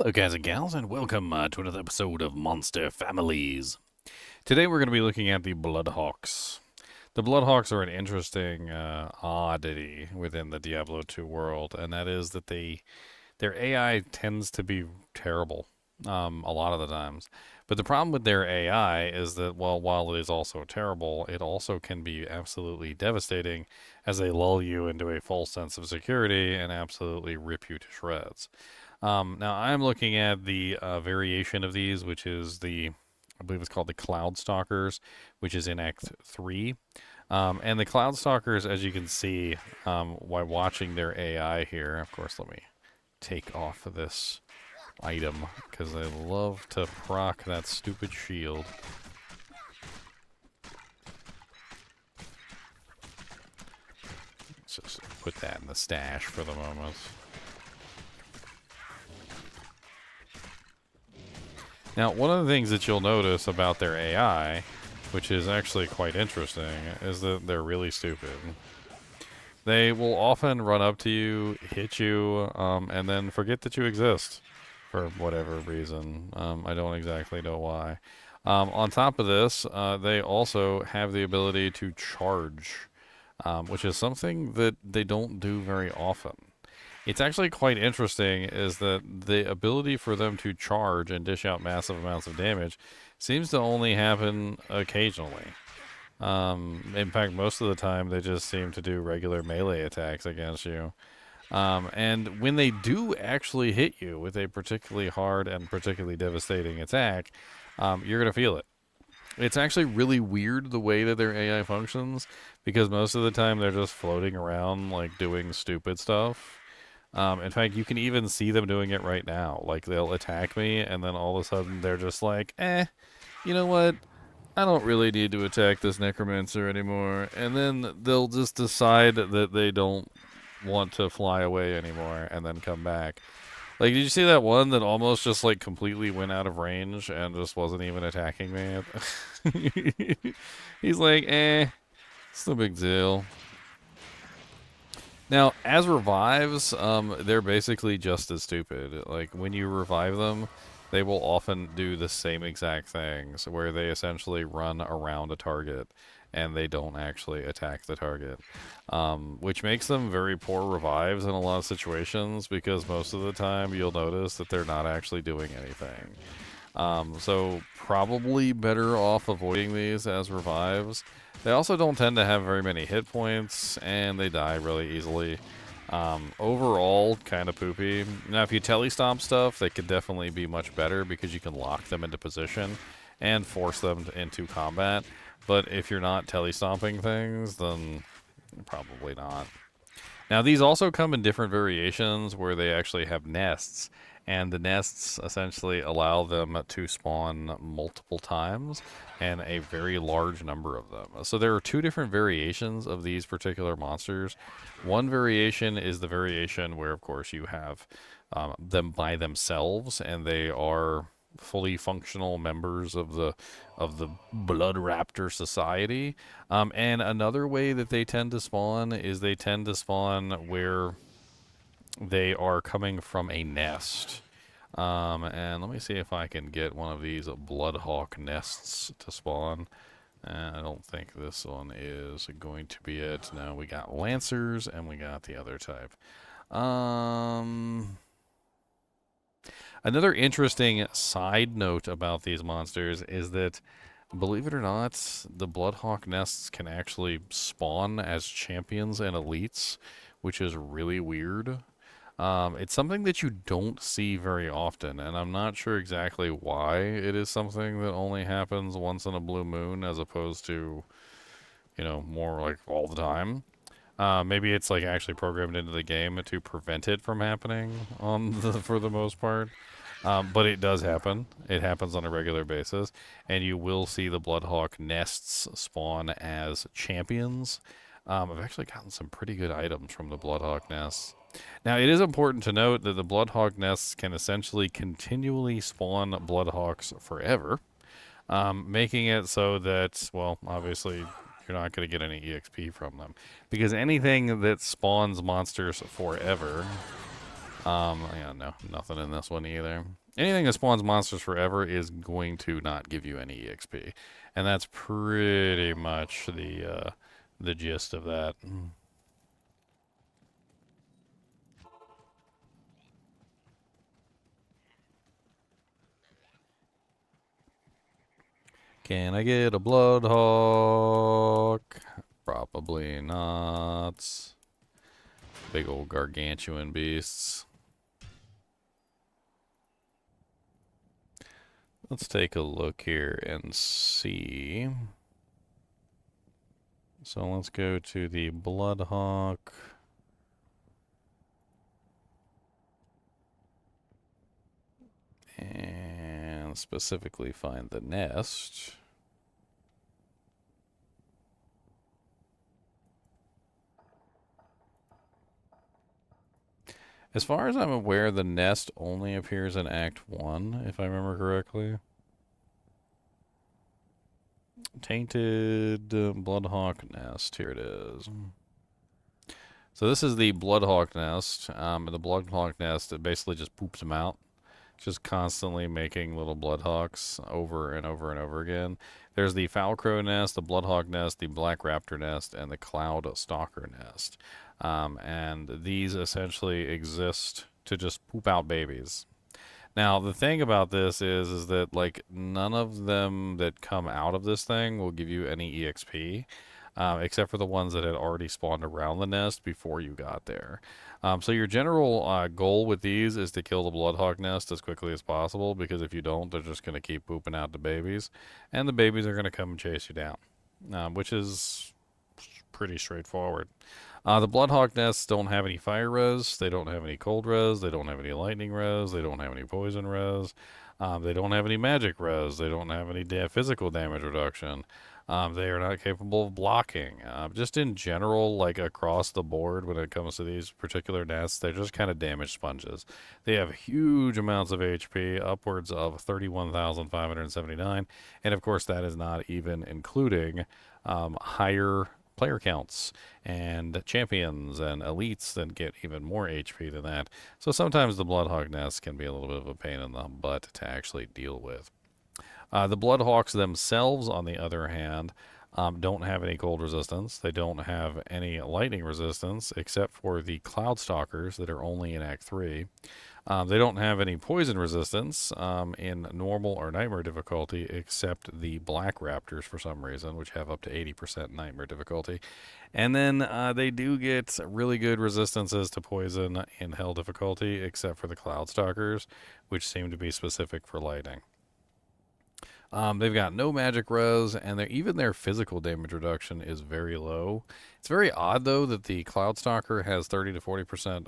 Hello, guys and gals, and welcome to another episode of Monster Families. Today we're going to be looking at the Bloodhawks. The Bloodhawks are an interesting oddity within the Diablo 2 world, and that is that their AI tends to be terrible a lot of the times. But the problem with their AI is that, well, while it is also terrible, it also can be absolutely devastating as they lull you into a false sense of security and absolutely rip you to shreds. Now I'm looking at the variation of these, which is I believe it's called the Cloud Stalkers, which is in Act 3. And the Cloud Stalkers, as you can see, while watching their AI here, of course, let me take off this item, because I love to proc that stupid shield. Let's just put that in the stash for the moment. Now, one of the things that you'll notice about their AI, which is actually quite interesting, is that they're really stupid. They will often run up to you, hit you, and then forget that you exist for whatever reason. I don't exactly know why. On top of this, they also have the ability to charge, which is something that they don't do very often. It's actually quite interesting is that the ability for them to charge and dish out massive amounts of damage seems to only happen occasionally. In fact, most of the time they just seem to do regular melee attacks against you. And when they do actually hit you with a particularly hard and particularly devastating attack, you're going to feel it. It's actually really weird the way that their AI functions because most of the time they're just floating around, like doing stupid stuff. In fact, you can even see them doing it right now. Like, they'll attack me, and then all of a sudden they're just like, you know what? I don't really need to attack this necromancer anymore. And then they'll just decide that they don't want to fly away anymore and then come back. Like, did you see that one that almost just, like, completely went out of range and just wasn't even attacking me? He's like, it's no big deal. Now, as revives, they're basically just as stupid. Like, when you revive them, they will often do the same exact things, where they essentially run around a target and they don't actually attack the target, which makes them very poor revives in a lot of situations because most of the time you'll notice that they're not actually doing anything. So probably better off avoiding these as revives. They also don't tend to have very many hit points, and they die really easily. Overall, kind of poopy. Now, if you telestomp stuff, they could definitely be much better because you can lock them into position and force them into combat. But if you're not telestomping things, then probably not. Now, these also come in different variations where they actually have nests, and the nests essentially allow them to spawn multiple times and a very large number of them. So there are two different variations of these particular monsters. One variation is the variation where, of course, you have them by themselves, and they are fully functional members of the Blood Raptor Society. And another way that they tend to spawn is they tend to spawn where they are coming from a nest. And let me see if I can get one of these Bloodhawk nests to spawn. I don't think this one is going to be it. No, we got Lancers and we got the other type. Another interesting side note about these monsters is that, believe it or not, the Bloodhawk nests can actually spawn as champions and elites, which is really weird. It's something that you don't see very often, and I'm not sure exactly why it is something that only happens once in a blue moon as opposed to, more like all the time. Maybe it's like actually programmed into the game to prevent it from happening for the most part. But it does happen. It happens on a regular basis, and you will see the Bloodhawk nests spawn as champions. I've actually gotten some pretty good items from the Bloodhawk nests. Now, it is important to note that the Bloodhawk nests can essentially continually spawn Bloodhawks forever, making it so that, well, obviously, you're not going to get any EXP from them. Because anything that spawns monsters forever Yeah, no, nothing in this one either. Anything that spawns monsters forever is going to not give you any EXP, and that's pretty much the gist of that. Can I get a Bloodhawk? Probably not. Big old gargantuan beasts. Let's take a look here and see. So let's go to the Bloodhawk. And specifically find the nest. As far as I'm aware, the nest only appears in Act 1, if I remember correctly. Tainted Bloodhawk nest. Here it is. So this is the Bloodhawk nest. The Bloodhawk nest, it basically just poops them out. Just constantly making little Bloodhawks over and over and over again. There's the Foul Crow nest, the Bloodhawk nest, the Black Raptor nest, and the Cloud Stalker nest. And these essentially exist to just poop out babies. Now, the thing about this is that like none of them that come out of this thing will give you any EXP, except for the ones that had already spawned around the nest before you got there. So your general goal with these is to kill the Bloodhawk nest as quickly as possible, because if you don't, they're just going to keep pooping out the babies, and the babies are going to come and chase you down, which is pretty straightforward. The Bloodhawk nests don't have any fire res, they don't have any cold res, they don't have any lightning res, they don't have any poison res, they don't have any magic res, they don't have any physical damage reduction. They are not capable of blocking. Just in general, like across the board, when it comes to these particular nests, they're just kind of damage sponges. They have huge amounts of HP, upwards of 31,579, and of course, that is not even including higher player counts and champions and elites that get even more HP than that. So sometimes the Bloodhawk nest can be a little bit of a pain in the butt to actually deal with. The Bloodhawks themselves, on the other hand, don't have any cold resistance. They don't have any lightning resistance, except for the Cloud Stalkers that are only in Act 3. They don't have any poison resistance in normal or nightmare difficulty, except the Black Raptors for some reason, which have up to 80% nightmare difficulty. And then they do get really good resistances to poison in hell difficulty, except for the Cloud Stalkers, which seem to be specific for lightning. They've got no magic res, and even their physical damage reduction is very low. It's very odd, though, that the Cloud Stalker has 30 to 40%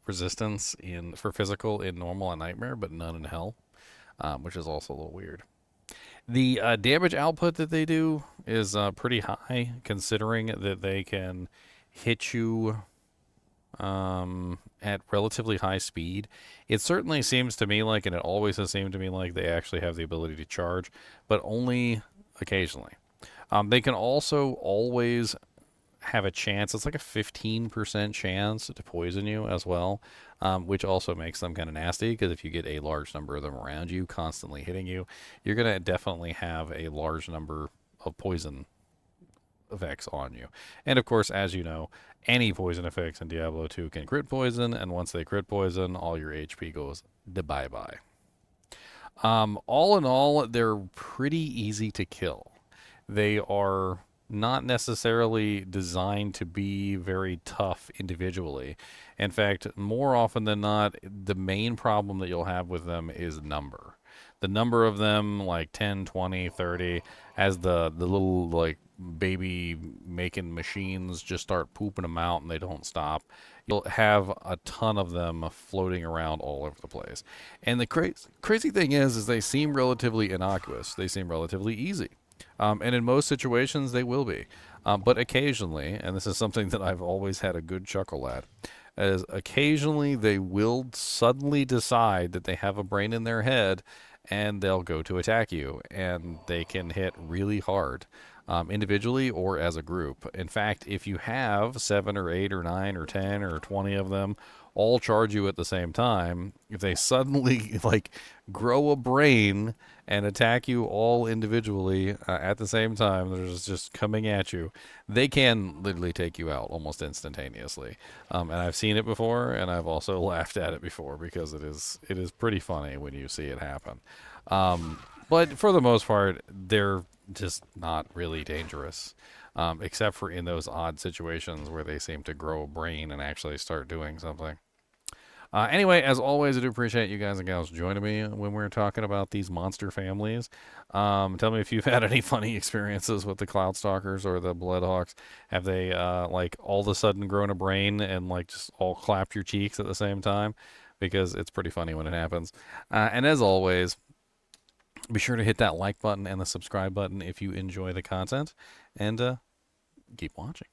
resistance for physical in normal and nightmare, but none in hell, which is also a little weird. The damage output that they do is pretty high, considering that they can hit you at relatively high speed. It certainly seems to me like, and it always has seemed to me like, they actually have the ability to charge, but only occasionally. They can also always have a chance. It's like a 15% chance to poison you as well, which also makes them kind of nasty, because if you get a large number of them around you constantly hitting you, you're going to definitely have a large number of poison effects on you. And of course, as you know, any poison effects in Diablo 2 can crit poison, and once they crit poison, all your HP goes to bye-bye. All in all, they're pretty easy to kill. They are not necessarily designed to be very tough individually. In fact, more often than not, the main problem that you'll have with them is number. The number of them, like 10, 20, 30, as the little like baby making machines just start pooping them out and they don't stop, you'll have a ton of them floating around all over the place. And the crazy thing is they seem relatively innocuous. They seem relatively easy. And in most situations, they will be. But occasionally, and this is something that I've always had a good chuckle at, is occasionally they will suddenly decide that they have a brain in their head and they'll go to attack you. And they can hit really hard, individually or as a group. In fact, if you have 7 or 8 or 9 or 10 or 20 of them all charge you at the same time, if they suddenly like grow a brain and attack you all individually at the same time, they're just coming at you. They can literally take you out almost instantaneously. And I've seen it before, and I've also laughed at it before because it is pretty funny when you see it happen. But for the most part, they're just not really dangerous, except for in those odd situations where they seem to grow a brain and actually start doing something. Anyway, as always, I do appreciate you guys and gals joining me when we're talking about these monster families. Tell me if you've had any funny experiences with the Cloud Stalkers or the Bloodhawks. Have they like all of a sudden grown a brain and like just all clapped your cheeks at the same time? Because it's pretty funny when it happens. And as always, be sure to hit that like button and the subscribe button if you enjoy the content, and keep watching.